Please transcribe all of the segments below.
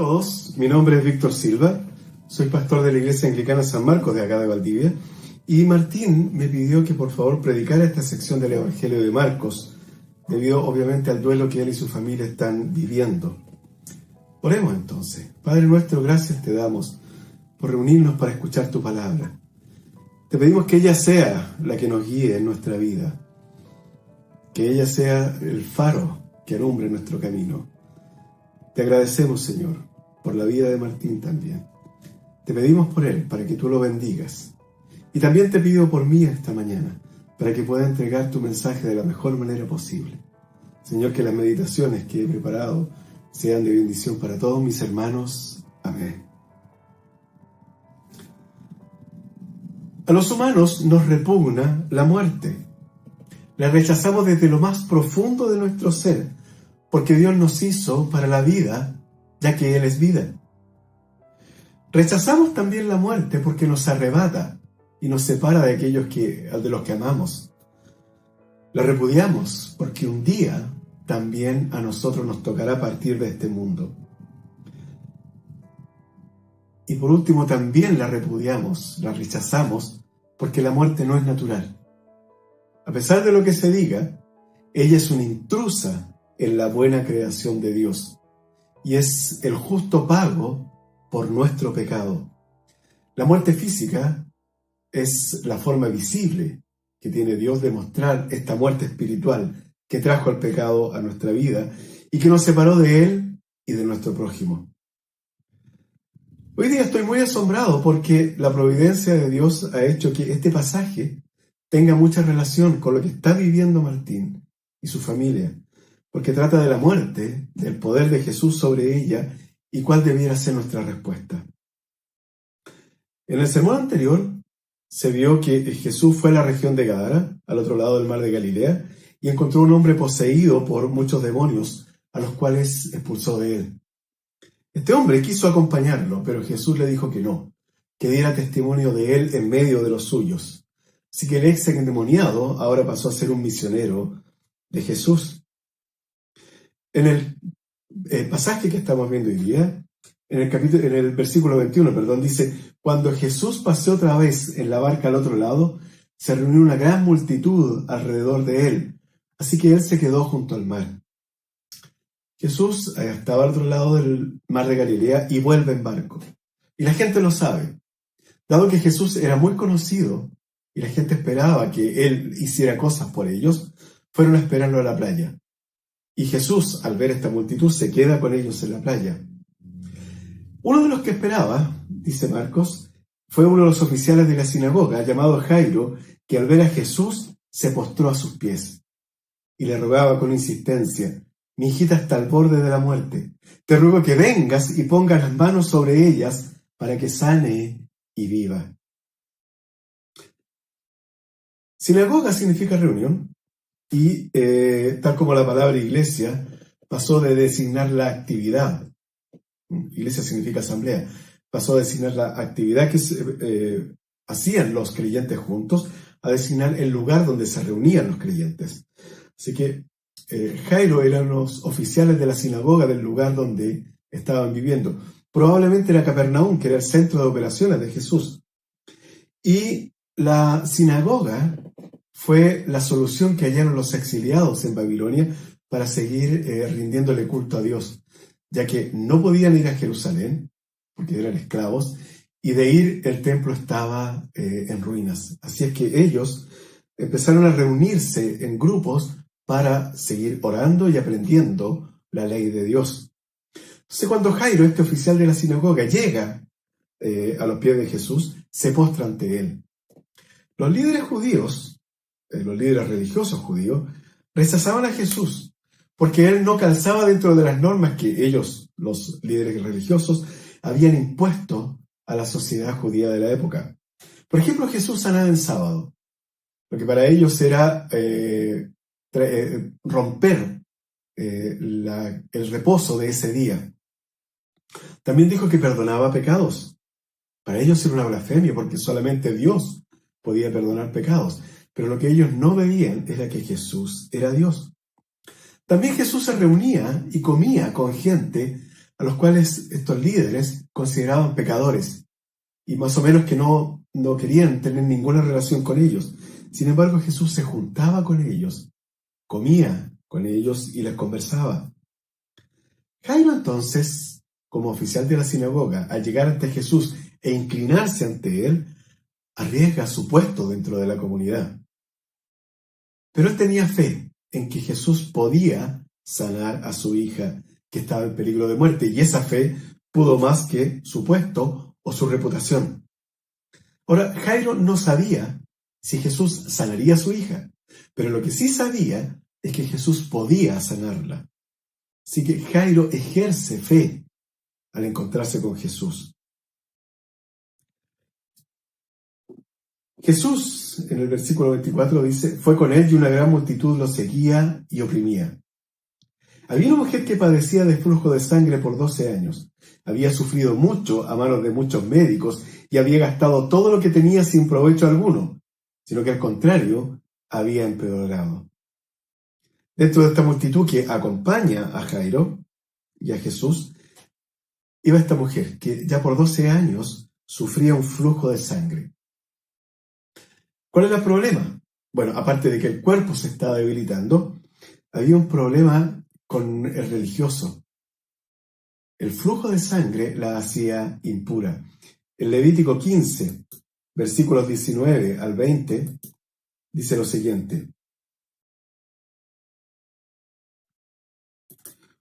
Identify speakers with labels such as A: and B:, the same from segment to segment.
A: todos, mi nombre es Víctor Silva, soy pastor de la Iglesia Anglicana San Marcos de acá de Valdivia, y Martín me pidió que por favor predicara esta sección del Evangelio de Marcos, debido obviamente al duelo que él y su familia están viviendo. Oremos entonces. Padre nuestro, gracias te damos por reunirnos para escuchar tu palabra. Te pedimos que ella sea la que nos guíe en nuestra vida, que ella sea el faro que alumbre nuestro camino. Te agradecemos, Señor, por la vida de Martín también. Te pedimos por él, para que tú lo bendigas. Y también te pido por mí esta mañana, para que pueda entregar tu mensaje de la mejor manera posible. Señor, que las meditaciones que he preparado sean de bendición para todos mis hermanos. Amén. A los humanos nos repugna la muerte. La rechazamos desde lo más profundo de nuestro ser, porque Dios nos hizo para la vida, ya que Él es vida. Rechazamos también la muerte porque nos arrebata y nos separa de aquellos de los que amamos. La repudiamos porque un día también a nosotros nos tocará partir de este mundo. Y por último también la repudiamos, la rechazamos, porque la muerte no es natural. A pesar de lo que se diga, ella es una intrusa en la buena creación de Dios, y es el justo pago por nuestro pecado. La muerte física es la forma visible que tiene Dios de mostrar esta muerte espiritual que trajo el pecado a nuestra vida y que nos separó de Él y de nuestro prójimo. Hoy día estoy muy asombrado porque la providencia de Dios ha hecho que este pasaje tenga mucha relación con lo que está viviendo Martín y su familia, porque trata de la muerte, del poder de Jesús sobre ella y cuál debiera ser nuestra respuesta. En el sermón anterior se vio que Jesús fue a la región de Gadara, al otro lado del mar de Galilea, y encontró un hombre poseído por muchos demonios, a los cuales expulsó de él. Este hombre quiso acompañarlo, pero Jesús le dijo que no, que diera testimonio de él en medio de los suyos. Así que el ex endemoniado ahora pasó a ser un misionero de Jesús. En el pasaje que estamos viendo hoy día, en el versículo 21, dice: cuando Jesús pasó otra vez en la barca al otro lado, se reunió una gran multitud alrededor de él, así que él se quedó junto al mar. Jesús estaba al otro lado del mar de Galilea y vuelve en barco. Y la gente lo sabe. Dado que Jesús era muy conocido y la gente esperaba que él hiciera cosas por ellos, fueron a esperarlo a la playa. Y Jesús, al ver esta multitud, se queda con ellos en la playa. Uno de los que esperaba, dice Marcos, fue uno de los oficiales de la sinagoga, llamado Jairo, que al ver a Jesús se postró a sus pies y le rogaba con insistencia: mi hijita está al borde de la muerte. Te ruego que vengas y pongas las manos sobre ellas para que sane y viva. Sinagoga significa reunión. Y tal como la palabra iglesia pasó de designar la actividad, iglesia significa asamblea, pasó a designar la actividad que hacían los creyentes juntos, a designar el lugar donde se reunían los creyentes. Así que Jairo eran los oficiales de la sinagoga del lugar donde estaban viviendo. Probablemente era Capernaum, que era el centro de operaciones de Jesús. Y la sinagoga fue la solución que hallaron los exiliados en Babilonia para seguir rindiéndole culto a Dios, ya que no podían ir a Jerusalén, porque eran esclavos, y de ir el templo estaba en ruinas. Así es que ellos empezaron a reunirse en grupos para seguir orando y aprendiendo la ley de Dios. Entonces, cuando Jairo, este oficial de la sinagoga, llega a los pies de Jesús, se postra ante él. Los líderes judíos, los líderes religiosos judíos, rechazaban a Jesús porque él no calzaba dentro de las normas que ellos, los líderes religiosos, habían impuesto a la sociedad judía de la época. Por ejemplo, Jesús sanaba en sábado, lo que para ellos era romper el reposo de ese día. También dijo que perdonaba pecados. Para ellos era una blasfemia porque solamente Dios podía perdonar pecados. Pero lo que ellos no veían era que Jesús era Dios. También Jesús se reunía y comía con gente a los cuales estos líderes consideraban pecadores y más o menos que no querían tener ninguna relación con ellos. Sin embargo, Jesús se juntaba con ellos, comía con ellos y les conversaba. Jairo entonces, como oficial de la sinagoga, al llegar ante Jesús e inclinarse ante él, arriesga su puesto dentro de la comunidad. Pero él tenía fe en que Jesús podía sanar a su hija que estaba en peligro de muerte, y esa fe pudo más que su puesto o su reputación. Ahora, Jairo no sabía si Jesús sanaría a su hija, pero lo que sí sabía es que Jesús podía sanarla. Así que Jairo ejerce fe al encontrarse con Jesús. Jesús, en el versículo 24, dice, fue con él y una gran multitud lo seguía y oprimía. Había una mujer que padecía de flujo de sangre por 12 años. Había sufrido mucho a manos de muchos médicos y había gastado todo lo que tenía sin provecho alguno, sino que al contrario, había empeorado. Dentro de esta multitud que acompaña a Jairo y a Jesús, iba esta mujer que ya por 12 años sufría un flujo de sangre. ¿Cuál era el problema? Bueno, aparte de que el cuerpo se estaba debilitando, había un problema con el religioso. El flujo de sangre la hacía impura. En Levítico 15, versículos 19 al 20, dice lo siguiente.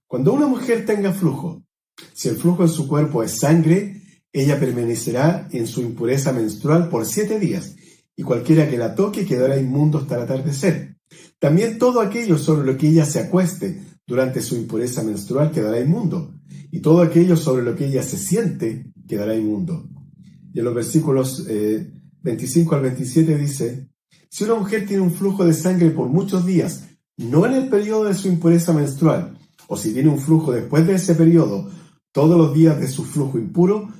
A: Cuando una mujer tenga flujo, si el flujo en su cuerpo es sangre, ella permanecerá en su impureza menstrual por 7 días, y cualquiera que la toque quedará inmundo hasta el atardecer. También todo aquello sobre lo que ella se acueste durante su impureza menstrual quedará inmundo, y todo aquello sobre lo que ella se siente quedará inmundo. Y en los versículos 25 al 27 dice, si una mujer tiene un flujo de sangre por muchos días, no en el periodo de su impureza menstrual, o si tiene un flujo después de ese periodo, todos los días de su flujo impuro,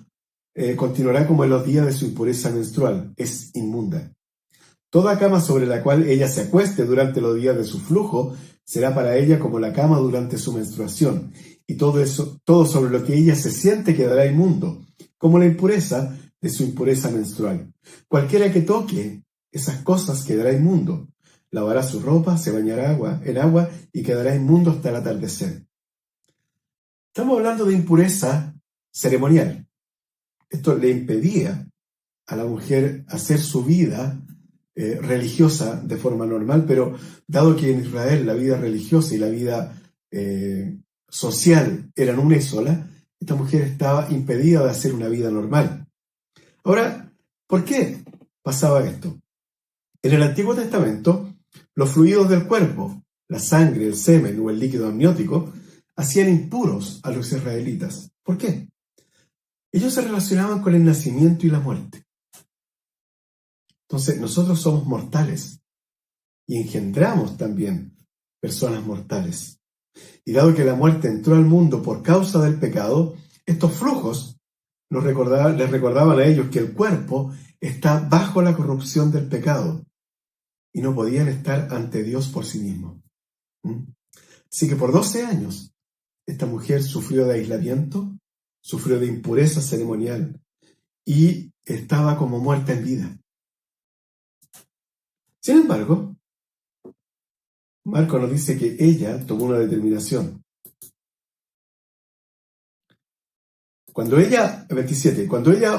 A: continuará como en los días de su impureza menstrual, es inmunda. Toda cama sobre la cual ella se acueste durante los días de su flujo será para ella como la cama durante su menstruación, y todo sobre lo que ella se siente quedará inmundo, como la impureza de su impureza menstrual. Cualquiera que toque esas cosas quedará inmundo. Lavará su ropa, se bañará en agua y quedará inmundo hasta el atardecer. Estamos hablando de impureza ceremonial. Esto le impedía a la mujer hacer su vida religiosa de forma normal, pero dado que en Israel la vida religiosa y la vida social eran una y sola, esta mujer estaba impedida de hacer una vida normal. Ahora, ¿por qué pasaba esto? En el Antiguo Testamento, los fluidos del cuerpo, la sangre, el semen o el líquido amniótico, hacían impuros a los israelitas. ¿Por qué? Ellos se relacionaban con el nacimiento y la muerte. Entonces, nosotros somos mortales y engendramos también personas mortales. Y dado que la muerte entró al mundo por causa del pecado, estos flujos les recordaban a ellos que el cuerpo está bajo la corrupción del pecado y no podían estar ante Dios por sí mismos. Así que por 12 años, esta mujer sufrió de aislamiento, sufrió de impureza ceremonial y estaba como muerta en vida. Sin embargo, Marco nos dice que ella tomó una determinación. Cuando ella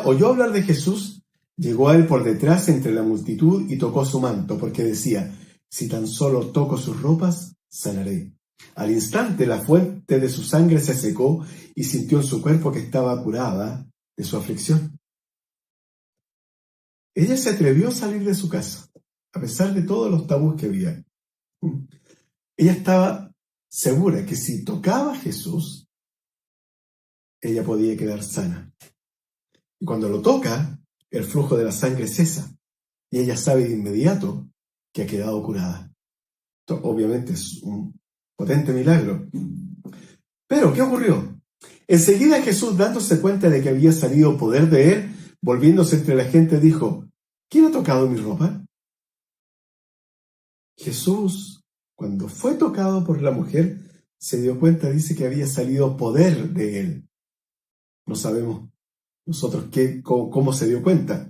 A: oyó hablar de Jesús, llegó a él por detrás entre la multitud y tocó su manto, porque decía, si tan solo toco sus ropas, sanaré. Al instante la fuente de su sangre se secó y sintió en su cuerpo que estaba curada de su aflicción. Ella se atrevió a salir de su casa, a pesar de todos los tabús que había. Ella estaba segura que si tocaba a Jesús, ella podía quedar sana. Y cuando lo toca, el flujo de la sangre cesa, y ella sabe de inmediato que ha quedado curada. Esto obviamente es un potente milagro. Pero, ¿qué ocurrió? Enseguida Jesús, dándose cuenta de que había salido poder de él, volviéndose entre la gente, dijo, ¿quién ha tocado mi ropa? Jesús, cuando fue tocado por la mujer, se dio cuenta, dice que había salido poder de él. No sabemos nosotros cómo se dio cuenta,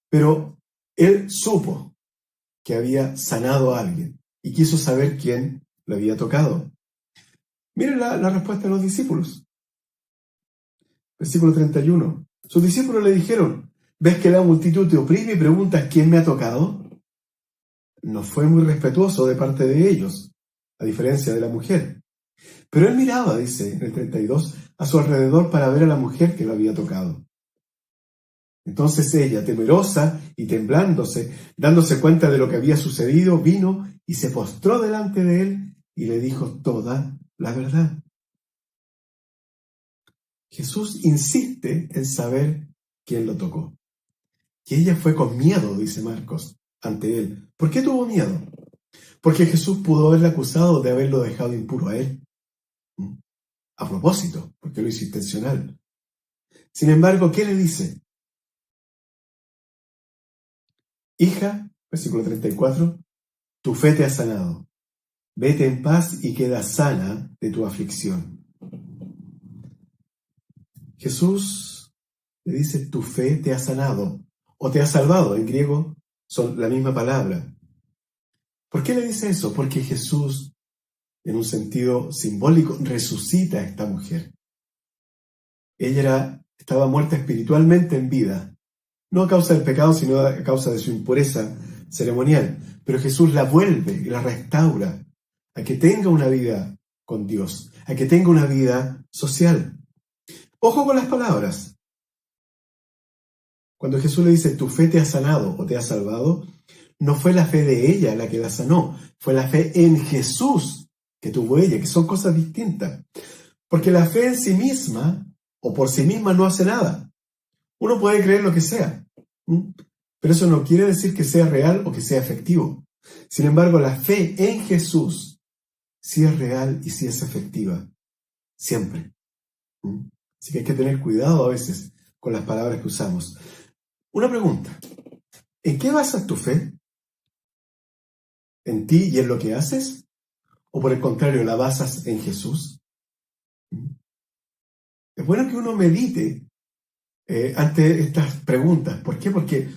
A: pero él supo que había sanado a alguien y quiso saber quién lo había tocado. Miren la respuesta de los discípulos. Versículo 31. Sus discípulos le dijeron: ¿ves que la multitud te oprime y preguntas quién me ha tocado? No fue muy respetuoso de parte de ellos, a diferencia de la mujer. Pero él miraba, dice en el 32, a su alrededor para ver a la mujer que lo había tocado. Entonces ella, temerosa y temblándose, dándose cuenta de lo que había sucedido, vino y se postró delante de él y le dijo toda la verdad. Jesús insiste en saber quién lo tocó. Y ella fue con miedo, dice Marcos, ante él. ¿Por qué tuvo miedo? Porque Jesús pudo haberle acusado de haberlo dejado impuro a él. A propósito, porque lo hizo intencional. Sin embargo, ¿qué le dice? Hija, versículo 34, tu fe te ha sanado. Vete en paz y queda sana de tu aflicción. Jesús le dice, tu fe te ha sanado o te ha salvado. En griego son la misma palabra. ¿Por qué le dice eso? Porque Jesús, en un sentido simbólico, resucita a esta mujer. Ella estaba muerta espiritualmente en vida, no a causa del pecado, sino a causa de su impureza ceremonial. Pero Jesús la vuelve y la restaura a que tenga una vida con Dios, a que tenga una vida social. Ojo con las palabras. Cuando Jesús le dice, tu fe te ha sanado o te ha salvado, no fue la fe de ella la que la sanó, fue la fe en Jesús que tuvo ella, que son cosas distintas. Porque la fe en sí misma o por sí misma no hace nada. Uno puede creer lo que sea, pero eso no quiere decir que sea real o que sea efectivo. Sin embargo, la fe en Jesús sí es real y sí es efectiva, siempre. Así que hay que tener cuidado a veces con las palabras que usamos. Una pregunta, ¿en qué basas tu fe? ¿En ti y en lo que haces? ¿O por el contrario, la basas en Jesús? Es bueno que uno medite ante estas preguntas. ¿Por qué? Porque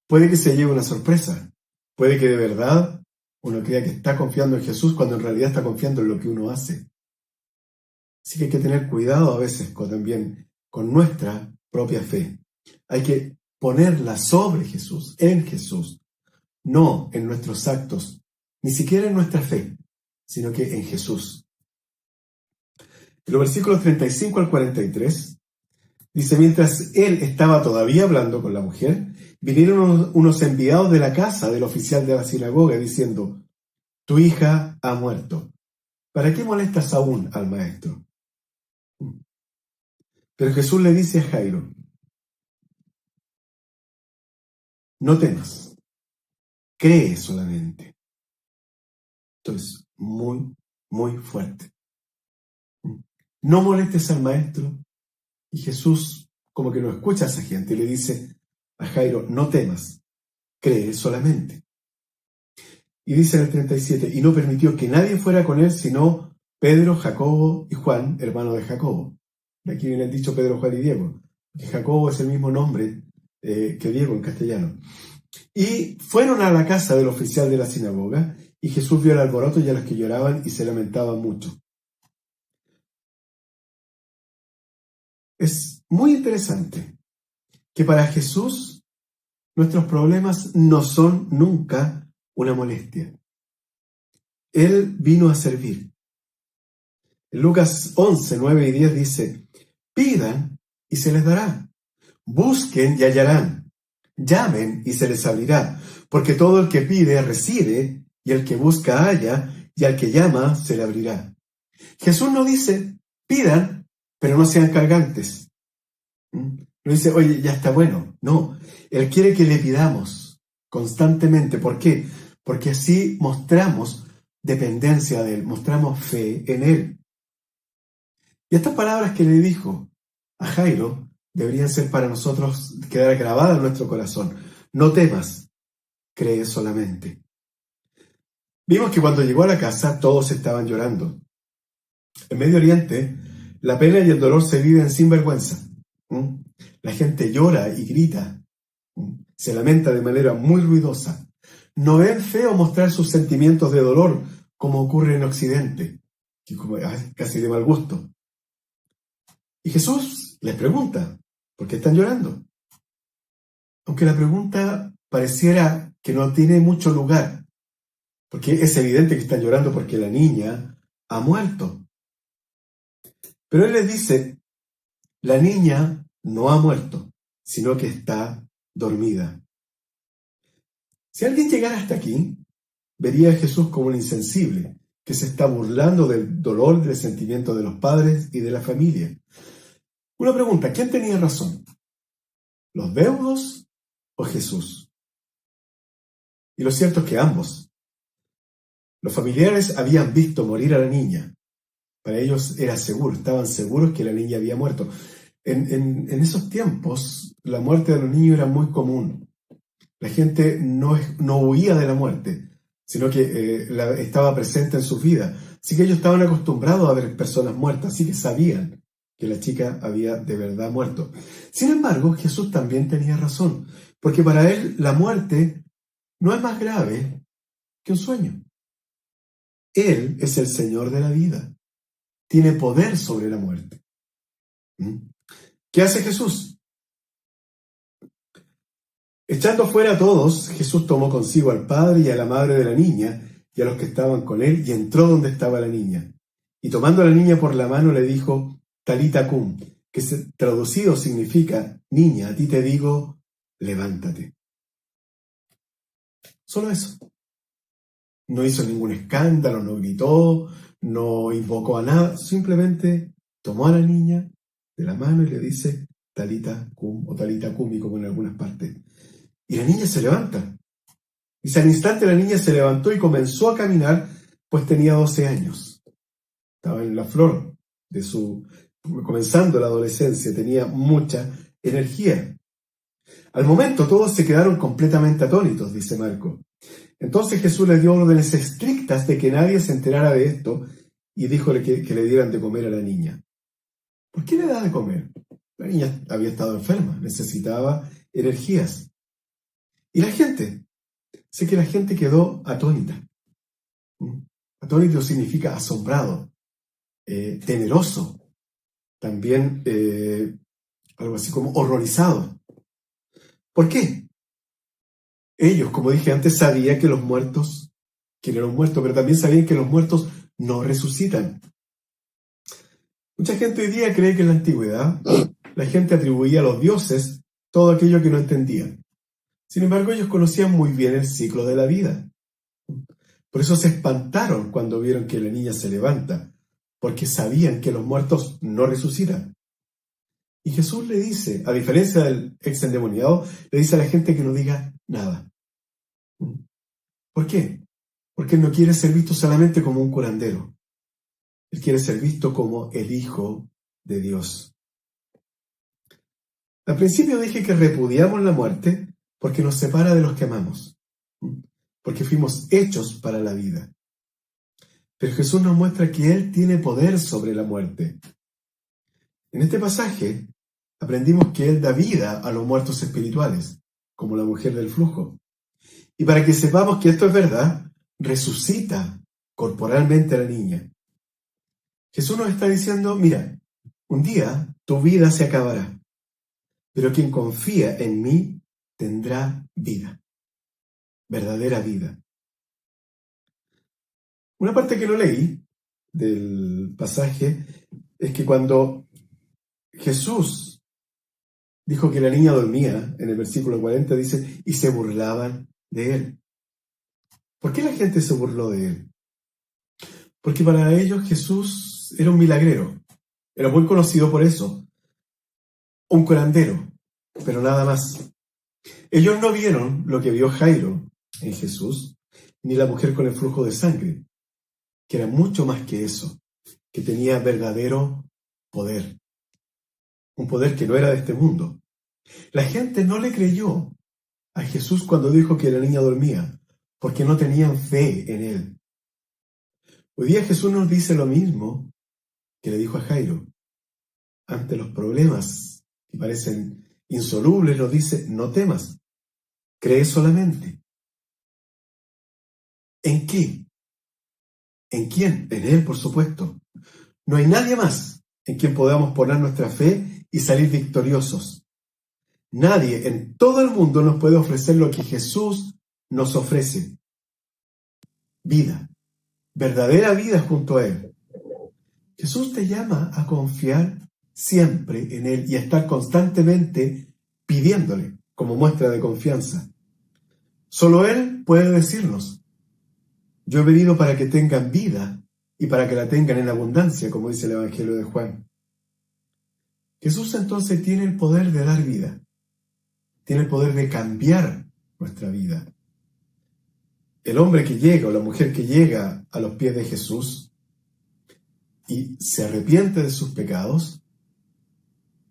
A: puede que se lleve una sorpresa. Puede que de verdad uno crea que está confiando en Jesús cuando en realidad está confiando en lo que uno hace. Así que hay que tener cuidado a veces también con nuestra propia fe. Hay que ponerla sobre Jesús, en Jesús, no en nuestros actos, ni siquiera en nuestra fe, sino que en Jesús. En los versículos 35 al 43, dice, mientras él estaba todavía hablando con la mujer, vinieron unos enviados de la casa del oficial de la sinagoga diciendo, tu hija ha muerto. ¿Para qué molestas aún al maestro? Pero Jesús le dice a Jairo, no temas, cree solamente. Esto es muy, muy fuerte. No molestes al maestro. Y Jesús como que no escucha a esa gente y le dice a Jairo, no temas, cree solamente. Y dice en el 37, y no permitió que nadie fuera con él sino Pedro, Jacobo y Juan, hermano de Jacobo. De aquí viene el dicho Pedro, Juan y Diego, que Jacobo es el mismo nombre que Diego en castellano. Y fueron a la casa del oficial de la sinagoga, y Jesús vio el alboroto y a los que lloraban y se lamentaban mucho. Es muy interesante que para Jesús nuestros problemas no son nunca una molestia. Él vino a servir. En Lucas 11, 9 y 10 dice, pidan y se les dará. Busquen y hallarán. Llamen y se les abrirá. Porque todo el que pide recibe, y el que busca halla, y al que llama se le abrirá. Jesús no dice, pidan, pero no sean cargantes. No dice, oye, ya está bueno. No, Él quiere que le pidamos constantemente. ¿Por qué? Porque así mostramos dependencia de Él, mostramos fe en Él. Y estas palabras que le dijo a Jairo deberían ser para nosotros, quedar grabadas en nuestro corazón. No temas, cree solamente. Vimos que cuando llegó a la casa todos estaban llorando. En Medio Oriente, la pena y el dolor se viven sin vergüenza. ¿Mm? La gente llora y grita. ¿Mm? Se lamenta de manera muy ruidosa. No ven feo mostrar sus sentimientos de dolor, como ocurre en Occidente, que como casi de mal gusto. Y Jesús les pregunta, ¿por qué están llorando? Aunque la pregunta pareciera que no tiene mucho lugar, porque es evidente que están llorando porque la niña ha muerto. Pero él les dice, la niña no ha muerto, sino que está dormida. Si alguien llegara hasta aquí, vería a Jesús como un insensible, que se está burlando del dolor y del sentimiento de los padres y de la familia. Una pregunta, ¿quién tenía razón? ¿Los deudos o Jesús? Y lo cierto es que ambos. Los familiares habían visto morir a la niña. Para ellos era seguro, estaban seguros que la niña había muerto. En esos tiempos, la muerte de los niños era muy común. La gente no huía de la muerte, sino que estaba presente en sus vidas. Así que ellos estaban acostumbrados a ver personas muertas, así que sabían que la chica había de verdad muerto. Sin embargo, Jesús también tenía razón, porque para él la muerte no es más grave que un sueño. Él es el Señor de la vida. Tiene poder sobre la muerte. ¿Qué hace Jesús? Echando fuera a todos, Jesús tomó consigo al padre y a la madre de la niña y a los que estaban con él y entró donde estaba la niña. Y tomando a la niña por la mano le dijo, Talita cum, que traducido significa, niña, a ti te digo, levántate. Solo eso. No hizo ningún escándalo, no gritó, no invocó a nada, simplemente tomó a la niña de la mano y le dice Talita cum o Talita cumi, como en algunas partes. Y la niña se levanta. Dice, al instante la niña se levantó y comenzó a caminar, pues tenía 12 años. Estaba en la flor de comenzando la adolescencia, tenía mucha energía. Al momento todos se quedaron completamente atónitos, dice Marco. Entonces Jesús les dio órdenes estrictas de que nadie se enterara de esto y díjole que le dieran de comer a la niña. ¿Por qué le da de comer? La niña había estado enferma, necesitaba energías. Y la gente, sé que la gente quedó atónita. Atónito significa asombrado, temeroso, también algo así como horrorizado. ¿Por qué? Ellos, como dije antes, sabían que los muertos, quién era un muerto, pero también sabían que los muertos no resucitan. Mucha gente hoy día cree que en la antigüedad la gente atribuía a los dioses todo aquello que no entendían. Sin embargo, ellos conocían muy bien el ciclo de la vida. Por eso se espantaron cuando vieron que la niña se levanta, porque sabían que los muertos no resucitan. Y Jesús le dice, a diferencia del ex endemoniado, le dice a la gente que no diga nada. ¿Por qué? Porque él no quiere ser visto solamente como un curandero. Él quiere ser visto como el Hijo de Dios. Al principio dije que repudiamos la muerte porque nos separa de los que amamos, porque fuimos hechos para la vida. Pero Jesús nos muestra que Él tiene poder sobre la muerte. En este pasaje aprendimos que Él da vida a los muertos espirituales, como la mujer del flujo. Y para que sepamos que esto es verdad, resucita corporalmente a la niña. Jesús nos está diciendo, mira, un día tu vida se acabará, pero quien confía en mí tendrá vida, verdadera vida. Una parte que no leí del pasaje es que cuando Jesús dijo que la niña dormía, en el versículo 40 dice, y se burlaban de él. ¿Por qué la gente se burló de él? Porque para ellos Jesús era un milagrero, era muy conocido por eso, un curandero, pero nada más. Ellos no vieron lo que vio Jairo en Jesús, ni la mujer con el flujo de sangre, que era mucho más que eso, que tenía verdadero poder, un poder que no era de este mundo. La gente no le creyó a Jesús cuando dijo que la niña dormía, porque no tenían fe en él. Hoy día Jesús nos dice lo mismo que le dijo a Jairo, ante los problemas que parecen insolubles, nos dice, no temas, cree solamente. ¿En qué? ¿En quién? En Él, por supuesto. No hay nadie más en quien podamos poner nuestra fe y salir victoriosos. Nadie en todo el mundo nos puede ofrecer lo que Jesús nos ofrece. Vida, verdadera vida junto a Él. Jesús te llama a confiar siempre en Él y a estar constantemente pidiéndole como muestra de confianza. Solo Él puede decirnos, yo he venido para que tengan vida y para que la tengan en abundancia, como dice el Evangelio de Juan. Jesús entonces tiene el poder de dar vida, tiene el poder de cambiar nuestra vida. El hombre que llega o la mujer que llega a los pies de Jesús y se arrepiente de sus pecados,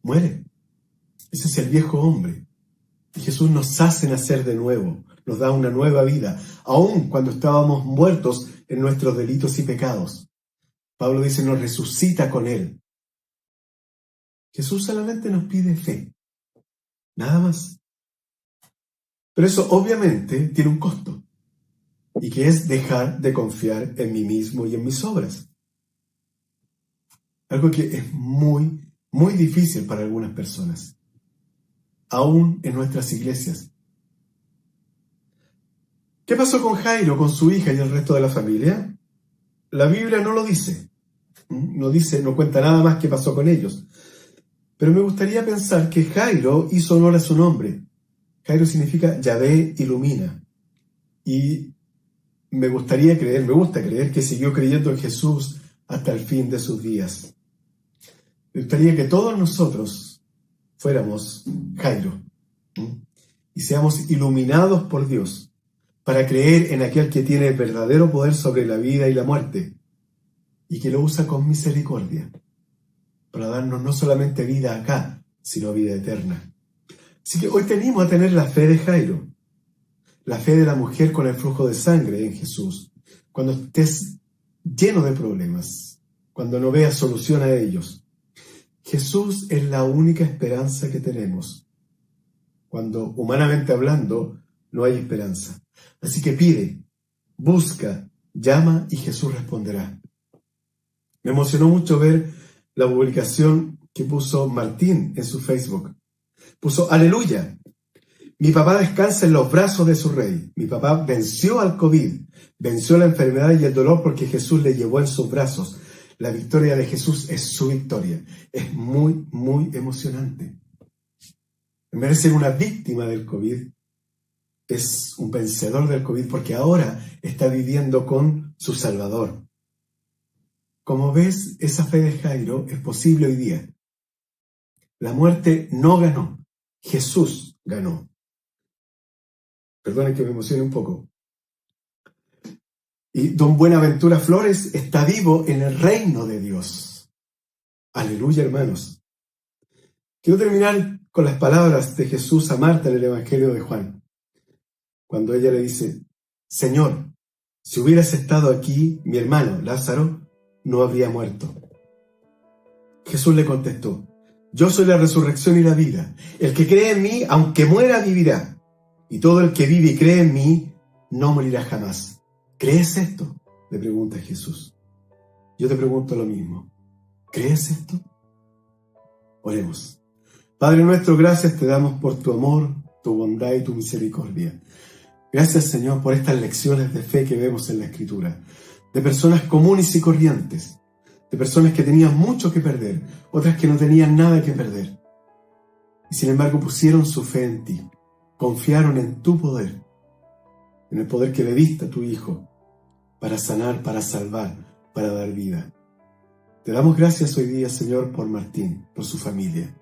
A: muere. Ese es el viejo hombre. Y Jesús nos hace nacer de nuevo, nos da una nueva vida, aun cuando estábamos muertos en nuestros delitos y pecados. Pablo dice, nos resucita con Él. Jesús solamente nos pide fe, nada más. Pero eso obviamente tiene un costo, y que es dejar de confiar en mí mismo y en mis obras. Algo que es muy, muy difícil para algunas personas, aún en nuestras iglesias. ¿Qué pasó con Jairo, con su hija y el resto de la familia? La Biblia no lo dice. No cuenta nada más qué pasó con ellos. Pero me gustaría pensar que Jairo hizo honor a su nombre. Jairo significa Yahvé ilumina. Y me gusta creer que siguió creyendo en Jesús hasta el fin de sus días. Me gustaría que todos nosotros fuéramos Jairo y seamos iluminados por Dios para creer en aquel que tiene el verdadero poder sobre la vida y la muerte y que lo usa con misericordia para darnos no solamente vida acá, sino vida eterna. Así que hoy tenemos a tener la fe de Jairo, la fe de la mujer con el flujo de sangre en Jesús. Cuando estés lleno de problemas, cuando no veas solución a ellos, Jesús es la única esperanza que tenemos. Cuando, humanamente hablando, no hay esperanza. Así que pide, busca, llama y Jesús responderá. Me emocionó mucho ver la publicación que puso Martín en su Facebook. Puso, aleluya, mi papá descansa en los brazos de su rey. Mi papá venció al COVID, venció la enfermedad y el dolor porque Jesús le llevó en sus brazos. La victoria de Jesús es su victoria. Es muy, muy emocionante. En vez de ser una víctima del COVID, es un vencedor del COVID porque ahora está viviendo con su Salvador. Como ves, esa fe de Jairo es posible hoy día. La muerte no ganó, Jesús ganó. Perdonen que me emocione un poco. Y don Buenaventura Flores está vivo en el reino de Dios. Aleluya, hermanos. Quiero terminar con las palabras de Jesús a Marta en el Evangelio de Juan. Cuando ella le dice, Señor, si hubieras estado aquí, mi hermano Lázaro no habría muerto. Jesús le contestó, yo soy la resurrección y la vida. El que cree en mí, aunque muera, vivirá. Y todo el que vive y cree en mí, no morirá jamás. ¿Crees esto? Le pregunta Jesús. Yo te pregunto lo mismo. ¿Crees esto? Oremos. Padre nuestro, gracias te damos por tu amor, tu bondad y tu misericordia. Gracias, Señor, por estas lecciones de fe que vemos en la Escritura, de personas comunes y corrientes, de personas que tenían mucho que perder, otras que no tenían nada que perder. Y sin embargo pusieron su fe en ti, confiaron en tu poder, en el poder que le diste a tu Hijo, para sanar, para salvar, para dar vida. Te damos gracias hoy día, Señor, por Martín, por su familia.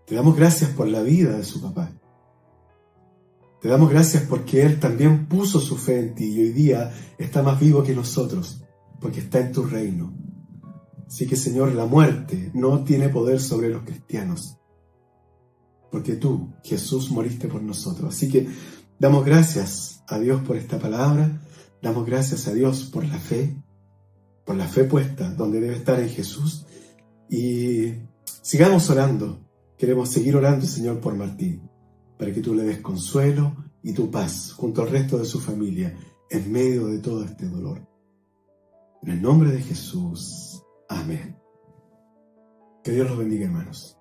A: Te damos gracias por la vida de su papá. Te damos gracias porque él también puso su fe en ti y hoy día está más vivo que nosotros, porque está en tu reino. Así que, Señor, la muerte no tiene poder sobre los cristianos, porque tú, Jesús, moriste por nosotros. Así que damos gracias a Dios por esta palabra, damos gracias a Dios por la fe puesta donde debe estar en Jesús, Y sigamos orando. Queremos seguir orando, Señor, por Martín, para que tú le des consuelo y tu paz junto al resto de su familia en medio de todo este dolor. En el nombre de Jesús. Amén. Que Dios los bendiga, hermanos.